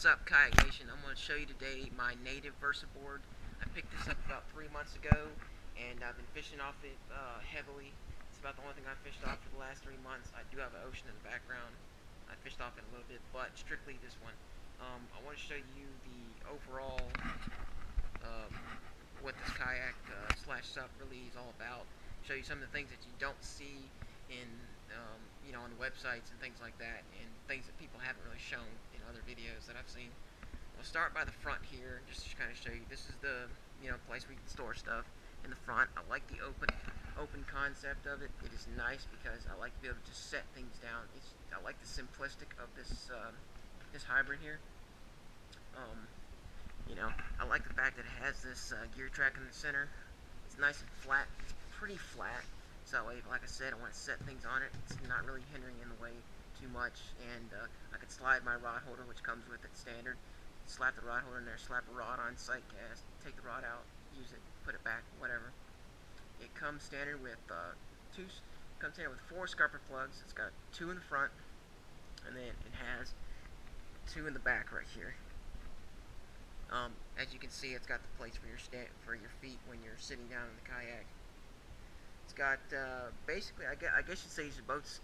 What's up, Kayak Nation? I'm going to show you today my native Versa board. I picked this up about 3 months ago, and I've been fishing off it heavily. It's about the only thing I've fished off for the last 3 months. I do have an ocean in the background. I fished off it a little bit, but strictly this one. I want to show you the overall what this kayak slash sup really is all about. Show you some of the things that you don't see in on the websites and things like that, and things that people haven't really shown in other videos that I've seen. I'll start by the front here, just to kind of show you. This is the place where you can store stuff in the front. I like the open concept of it. It is nice because I like to be able to just set things down. I like the simplistic of this this hybrid here. I like the fact that it has this gear track in the center. It's nice and flat. It's pretty flat. So that way, like I said, I want to set things on it. It's not really hindering in the way too much. And I could slide my rod holder, which comes with it standard. Slap the rod holder in there, slap a rod on, sight cast, take the rod out, use it, put it back, whatever. It comes standard with comes standard with 4 scarper plugs. It's got 2 in the front, and then it has 2 in the back right here. As you can see, it's got the place for your feet when you're sitting down in the kayak. It's got basically, I guess you'd say it's both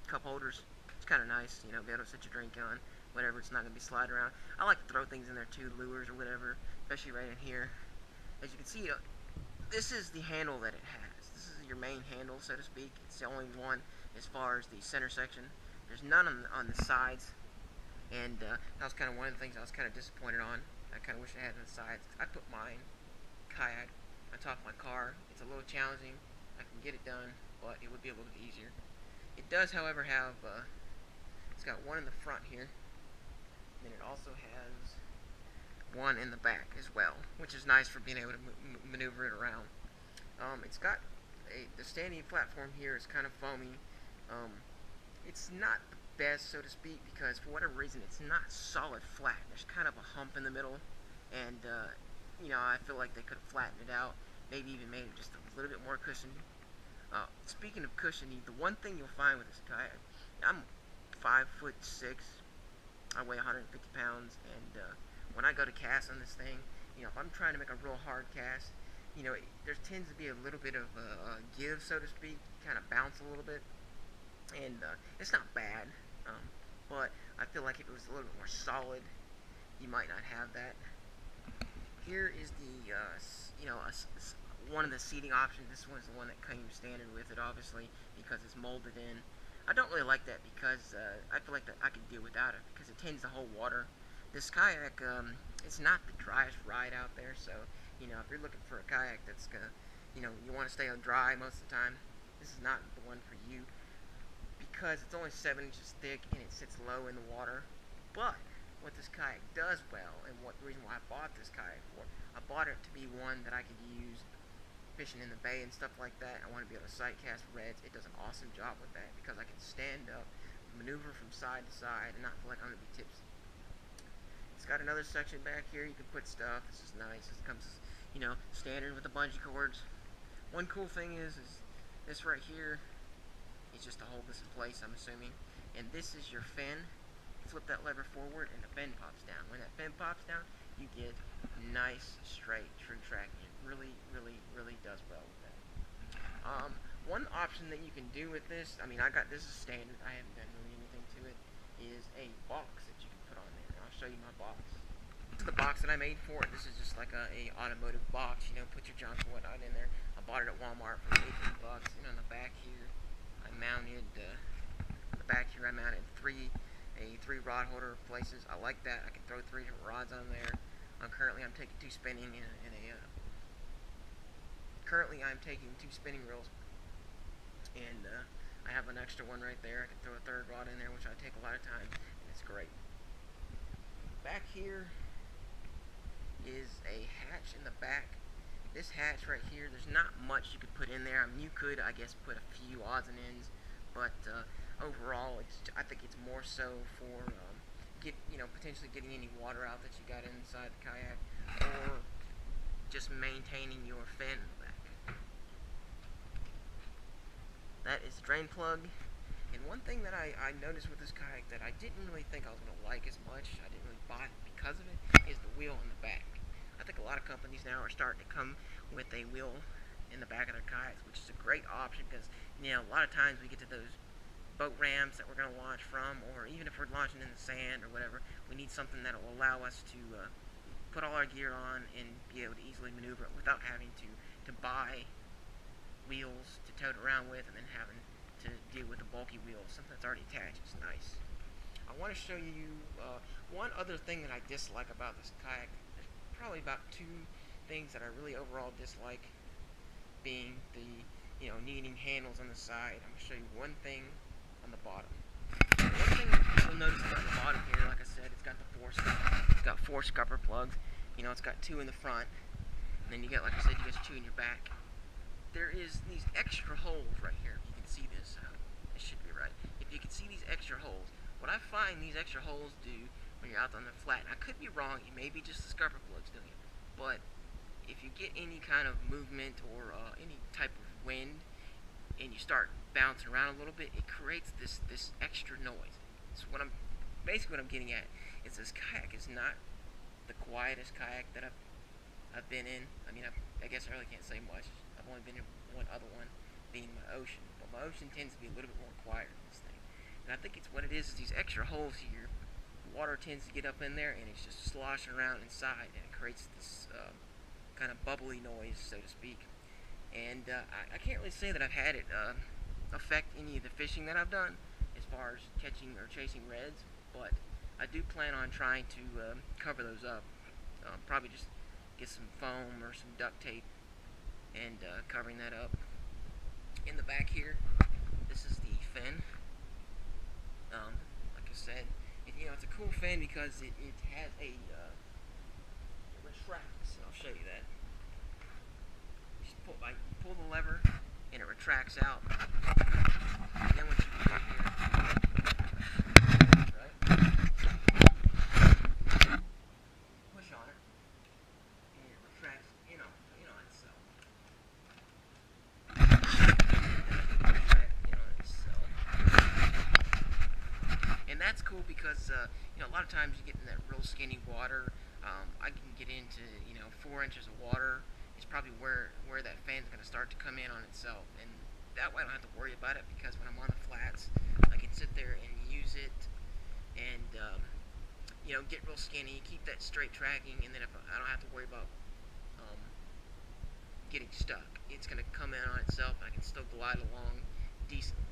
cup holders. It's kind of nice, be able to set your drink on, whatever. It's not going to be sliding around. I like to throw things in there too, lures or whatever, especially right in here. As you can see, this is the handle that it has. This is your main handle, so to speak. It's the only one as far as the center section. There's none on the sides, and that was kind of one of the things I was kind of disappointed on. I kind of wish I had on the sides. I put mine kayak on top of my car. It's a little challenging. I can get it done, but it would be a little bit easier. It does, however, have it's got one in the front here, and then it also has one in the back as well, which is nice for being able to maneuver it around. It's got the standing platform here is kind of foamy. It's not the best, so to speak, because for whatever reason it's not solid flat. There's kind of a hump in the middle, and I feel like they could have flattened it out, maybe even made it just a little bit more cushiony. Speaking of cushiony, the one thing you'll find with this kayak, I'm 5'6", I weigh 150 pounds, and when I go to cast on this thing, if I'm trying to make a real hard cast, there tends to be a little bit of a give, so to speak, kind of bounce a little bit, and it's not bad, but I feel like if it was a little bit more solid, you might not have that. Here is the one of the seating options. This one's the one that came standard with it, obviously, because it's molded in. I don't really like that because I feel like that I can deal without it because it tends to hold water. This kayak, it's not the driest ride out there, so if you're looking for a kayak that's gonna, you want to stay on dry most of the time, this is not the one for you because it's only 7 inches thick and it sits low in the water. But what this kayak does well, and what the reason why I bought this kayak for, I bought it to be one that I could use fishing in the bay and stuff like that. I want to be able to sight cast reds. It does an awesome job with that because I can stand up, maneuver from side to side, and not feel like I'm going to be tipsy. It's got another section back here. You can put stuff. This is nice. This comes, standard with the bungee cords. One cool thing is this right here is just to hold this in place, I'm assuming. And this is your fin. Flip that lever forward and the fin pops down. When that fin pops down, you get nice, straight, true tracking. It really, really, really does well with that. One option that you can do with this, this is standard, I haven't done really anything to it, is a box that you can put on there. I'll show you my box. This is the box that I made for it. This is just like a automotive box, put your junk and whatnot in there. I bought it at Walmart for 18 bucks. And on the back here, I mounted three rod holder places. I like that. I can throw 3 different rods on there. Currently I'm taking 2 spinning reels, and I have an extra one right there. I can throw a 3rd rod in there, which I take a lot of times, and it's great. Back here is a hatch in the back. This hatch right here, there's not much you could put in there. You could, I guess, put a few odds and ends, but overall, I think it's more so for potentially getting any water out that you got inside the kayak, or just maintaining your fin in the back. That is the drain plug. And one thing that I noticed with this kayak that I didn't really think I was going to like as much, I didn't really buy it wheel in the back. I think a lot of companies now are starting to come with a wheel in the back of their kayaks, which is a great option because, you know, a lot of times we get to those boat ramps that we're going to launch from, or even if we're launching in the sand or whatever, we need something that will allow us to put all our gear on and be able to easily maneuver it without having to buy wheels to tote around with and then having to deal with the bulky wheels. Something that's already attached is nice. I want to show you one other thing that I dislike about this kayak. There's probably about two things that I really overall dislike, being the, you know, needing handles on the side. I'm going to show you one thing on the bottom. One thing you'll notice on the bottom here, like I said, it's got four scupper plugs. You know, it's got two in the front, and then you got, like I said, you got two in your back. There is these extra holes right here. If you can see this, it should be right. If you can see these extra holes, what I find these extra holes do when you're out on the flat, and I could be wrong, it may be just the scupper plugs doing it, but if you get any kind of movement or any type of wind and you start bouncing around a little bit, it creates this extra noise. So basically what I'm getting at is this kayak is not the quietest kayak that I've been in. I mean, I guess I really can't say much. I've only been in one other one, being my Ocean, but my Ocean tends to be a little bit more quiet than this thing. And I think it's what it is these extra holes here. The water tends to get up in there and it's just sloshing around inside, and it creates this kind of bubbly noise, so to speak. And I can't really say that I've had it affect any of the fishing that I've done as far as catching or chasing reds, but I do plan on trying to cover those up. Probably just get some foam or some duct tape and covering that up. In the back here, this is the fin. Like I said, you know, it's a cool fin because it has it retracts. I'll show you that. You just pull the lever and it retracts out. And then once you come up here, right, push on it, and it retracts in on itself. And that's cool because you know, a lot of times you get in that real skinny water. I can get into, you know, 4 inches of water. It's probably where that fan's going to start to come in on itself, and that way I don't have to worry about it because when I'm on the flats, I can sit there and use it and you know, get real skinny, keep that straight tracking, and then if I don't have to worry about getting stuck, it's going to come in on itself, and I can still glide along decently.